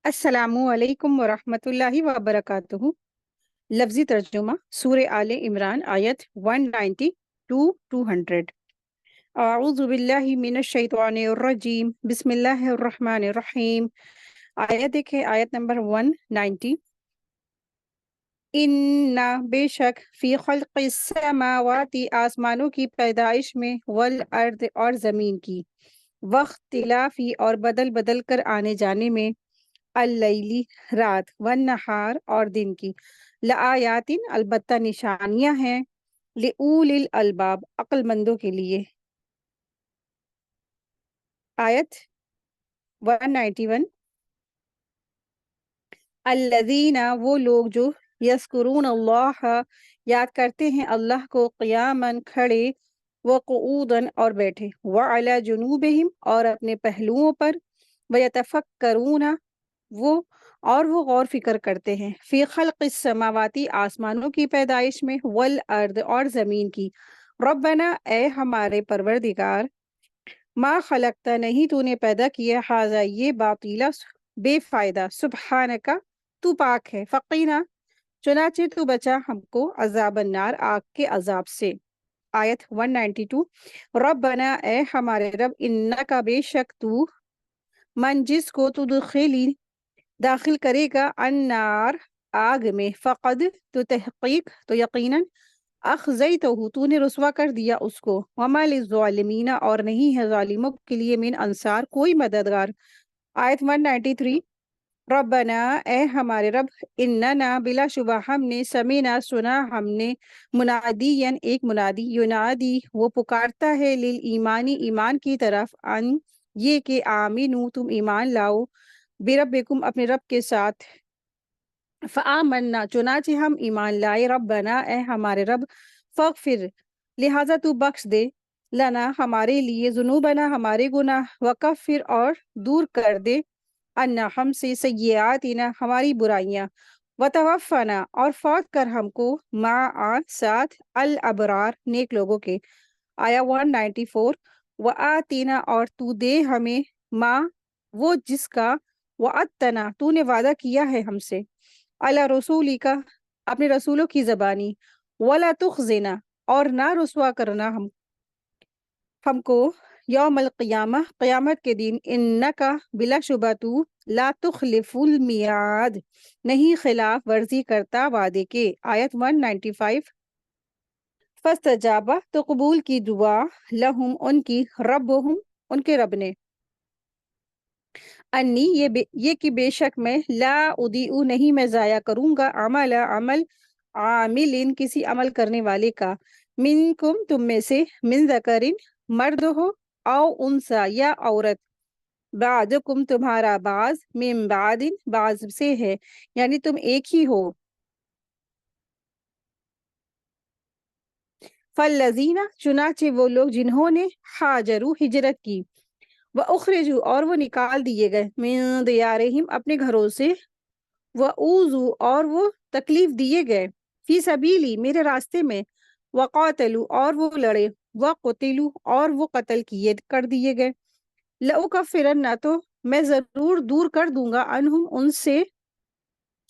السلام علیکم ورحمۃ اللہ وبرکاتہ۔ لفظی ترجمہ سورہ آل عمران آیت 190 to 200۔ اعوذ باللہ من الشیطان الرجیم، بسم اللہ الرحمن الرحیم۔ آیت دیکھیں، آیت نمبر 190۔ اِنَّا بے شک فی خلق السماوات آسمانوں کی پیدائش میں، والارض اور زمین کی، واختلافی اور بدل بدل کر آنے جانے میں، اللیلی رات، والنہار اور دن کی، لآیاتن البتہ نشانیاں ہیں، لأولی الالباب عقل مندوں کے لیے۔ آیت 191۔ الذین وہ لوگ جو یذکرون اللہ یاد کرتے ہیں اللہ کو، قیاما کھڑے، وقعودا اور بیٹھے، وعلی جنوبہم اور اپنے پہلوؤں پر، ویتفکرون وہ غور فکر کرتے ہیں، فی خلق السماواتی آسمانوں کی پیدائش میں، والارض اور زمین کی، ربنا اے ہمارے پروردگار، ما خلقت نہیں تو نے پیدا کیا، ھذا یہ، باطلا بے فائدہ، سبحانکا تو پاک ہے، فقینا چنانچہ تو بچا ہم کو، عذاب النار آگ کے عذاب سے۔ آیت 192۔ ربنا اے ہمارے رب، انکا بے شک تو، من جس کو تدخلی داخل کرے گا، النار آگ میں، فقد تو تحقیق تو یقیناً، اخزیتہ تو نے رسوا کر دیا اس کو، وما للظالمین اور نہیں ہے ظالموں کے لیے، من انصار کوئی مددگار۔ آیت 193۔ ربنا اے ہمارے رب، اننا بلا شبہ ہم نے، سمینا سنا ہم نے، منادین ایک منادی، ینادی وہ پکارتا ہے، للایمانی ایمان کی طرف، ان یہ کہ آمینو تم ایمان لاؤ، بربکم اپنے رب کے ساتھ، فآمنا چنانچہ ہم ایمان لائے، ربنا اے ہمارے رب، فاغفر لہذا تو بخش دے، لنا ہمارے لیے، ذنوبنا ہمارے گناہ، وکفر اور دور کر دے، انا ہم سے، سیئاتنا ہماری برائیاں، وتوفنا اور فوت کر ہم کو، مع ساتھ، الابرار نیک لوگوں کے۔ آیا 194۔ وآتینا اور تو دے ہمیں، ما وہ جس کا، وعدتنا تو نے وعدہ کیا ہے ہم سے، علی رسولی کا اپنے رسولوں کی زبانی، ولا تخزنا اور نہ رسوا کرنا ہم کو، یوم القیامہ قیامت کے دن، انکا بلا شبہ تو، لا تخلف المیعاد نہیں خلاف ورزی کرتا وعدے کے۔ آیت 195۔ فاستجابہ تو قبول کی دعا، لہم ان کی، ربہم ان کے رب نے، انی یہ کہ بے شک میں، لا اضیع نہیں میں ضائع کروں گا، عمل عامل کسی عمل کرنے والے کا، منکم تم میں سے، من ذکرن مرد ہو، او انسا یا عورت، بعدکم تمہارا بعض، من بعد بعض سے ہے، یعنی تم ایک ہی ہو۔ فالذین چنانچہ وہ لوگ جنہوں نے، ہاجروا ہجرت کی، وَأُخْرِجُوا اور وہ نکال دیے گئے، من دیارہم اپنے گھروں سے، وَأُوذُوا اور وہ تکلیف دیے گئے، فی سبیلی میرے راستے میں، وَقَاتَلُوا اور وہ لڑے، وَقُتِلُوا اور وہ قتل کر دیے گئے، لَأُكَفِّرَنَّ تو میں ضرور دور کر دوں گا، عنہم ان سے،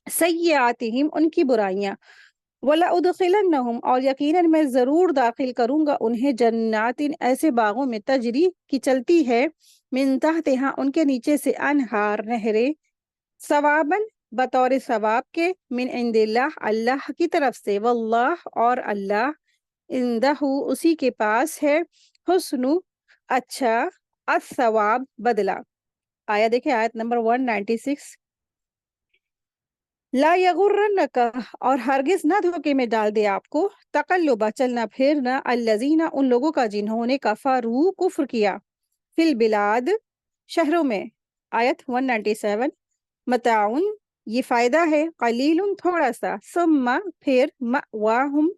سیئاتہم ان کی برائیاں، وَلَأُدْخِلَنَّهُمْ اور یقیناً میں ضرور داخل کروں گا انہیں، جنات ایسے باغوں میں، تجری کی چلتی ہے، من تحتہا ان کے نیچے سے، انہار نہریں، ثواباً بطور ثواب کے، من عند اللہ اللہ کی طرف سے، واللہ اور اللہ، عندہ اسی کے پاس ہے، حسن اچھا، الثواب بدلہ۔ آیا دیکھیں، آیت نمبر 196۔ لا یغرنک اور ہرگز نہ دھوکے میں ڈال دے آپ کو، تقلب چلنا پھرنا، الذین ان لوگوں کا جنہوں نے، کفروا کفر کیا، فی البلاد شہروں میں۔ آیت 197۔ متاعن یہ فائدہ ہے، قلیل تھوڑا سا، ثم پھر، مأواہم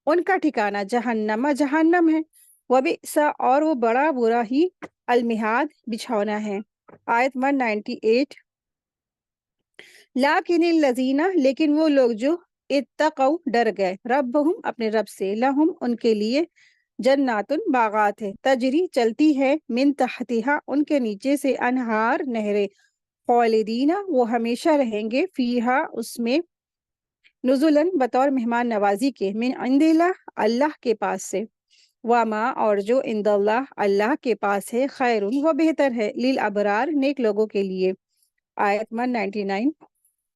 ان کا ٹھکانہ، جہنم جہنم ہے، وبئس اور وہ بڑا برا ہی، المہاد بچھونا ہے۔ آیت 198۔ لیکن الذین لیکن وہ لوگ جو، اتقوا ڈر گئے، ربہم اپنے رب سے، لہم ان کے لیے، جنات باغات ہے، تجری چلتی ہے، من تحتہا ان کے نیچے سے، انہار نہریں، خالدین وہ ہمیشہ رہیں گے، فیہا اس میں، نزلن بطور مہمان نوازی کے، من عند اللہ اللہ کے پاس سے، وما اور جو عند اللہ اللہ کے پاس ہے، خیر وہ بہتر ہے، للابرار نیک لوگوں کے لیے۔ آیت 199۔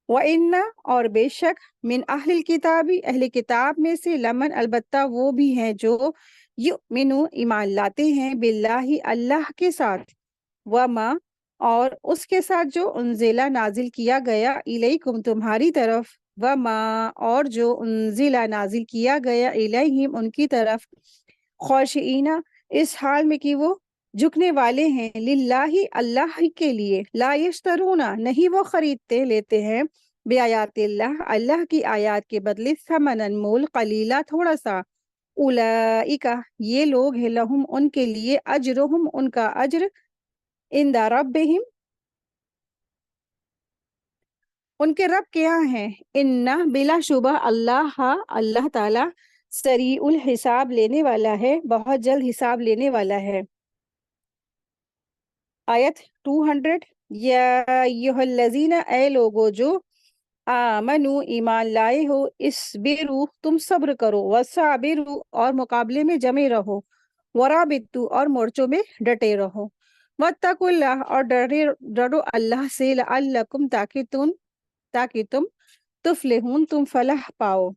وَإِنَّ اور بے شک، من اہل الکتابی اہل کتاب میں سے، لمن البتہ وہ بھی ہیں جو یؤمنو ایمان لاتے ہیں، باللہ اللہ کے ساتھ، وما اور اس کے ساتھ جو انزلہ نازل کیا گیا، الیکم تمہاری طرف، وما اور جو انزلہ نازل کیا گیا، الیہم ان کی طرف، خاشعین اس حال میں کہ وہ جھکنے والے ہیں، للہ اللہ کے لیے، لا یشترون نہیں وہ خریدتے لیتے ہیں، بآیات اللہ اللہ کی آیات کے بدلے، ثمنن مول، قلیلہ تھوڑا سا، اولئک یہ لوگ ہیں، لہم ان کے لیے، اجرہم ان کا اجر، عند ربہم ان کے رب کے یہاں ہے، ان بلا شبہ اللہ اللہ تعالی سریع الحساب لینے والا ہے، بہت جلد حساب لینے والا ہے۔ آیت 200۔ یا ایھا الذین اے لوگو جو آمنو ایمان لائے ہو، اسبرو تم صبر کرو، وصابرو اور مقابلے میں جمے رہو، ورابطو اور مورچوں میں ڈٹے رہو، واتقوا اللہ اور ڈرو اللہ سے، لعلکم تاکہ تم تفلحون تم فلاح پاؤ۔